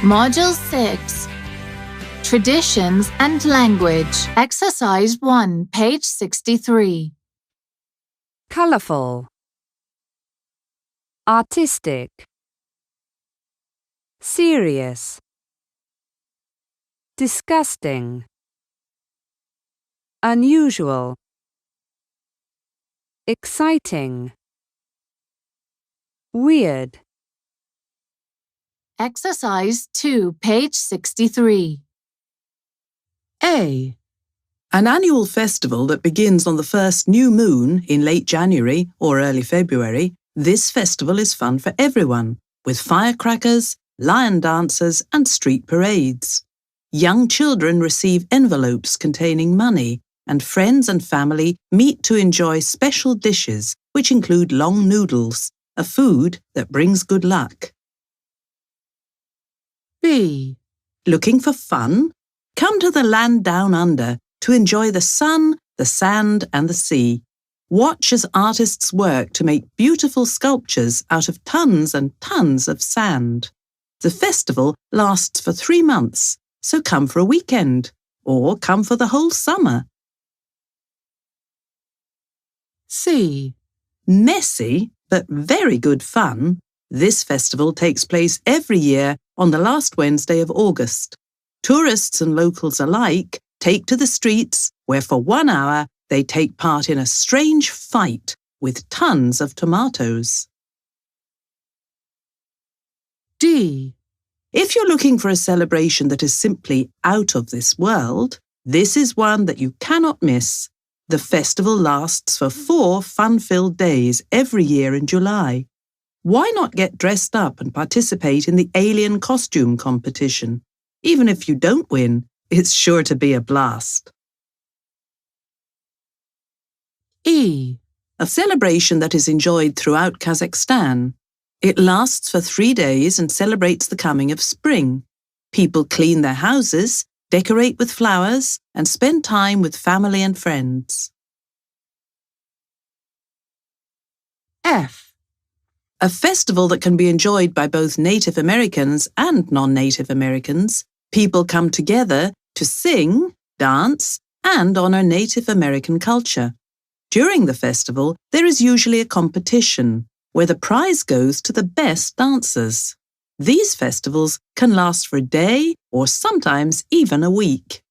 Module 6. Traditions and Language. Exercise 1, page 63. Colourful, artistic, serious, disgusting, unusual, exciting, weird. Exercise 2, page 63. A. An annual festival that begins on the first new moon in late January or early February. This festival is fun for everyone, with firecrackers, lion dances and street parades. Young children receive envelopes containing money, and friends and family meet to enjoy special dishes, which include long noodles, a food that brings good luck. B. Looking for fun? Come to the land down under to enjoy the sun, the sand and the sea. Watch as artists work to make beautiful sculptures out of tons and tons of sand. The festival lasts for 3 months, so come for a weekend, or come for the whole summer. C. Messy, but very good fun. This festival takes place every year on the last Wednesday of August. Tourists and locals alike take to the streets where for 1 hour they take part in a strange fight with tons of tomatoes. D. If you're looking for a celebration that is simply out of this world, this is one that you cannot miss. The festival lasts for 4 fun-filled days every year in July. Why not get dressed up and participate in the alien costume competition? Even if you don't win, it's sure to be a blast. E. A celebration that is enjoyed throughout Kazakhstan. It lasts for 3 days and celebrates the coming of spring. People clean their houses, decorate with flowers, and spend time with family and friends. F. A festival that can be enjoyed by both Native Americans and non-Native Americans. People come together to sing, dance, and honor Native American culture. During the festival, there is usually a competition where the prize goes to the best dancers. These festivals can last for a day or sometimes even a week.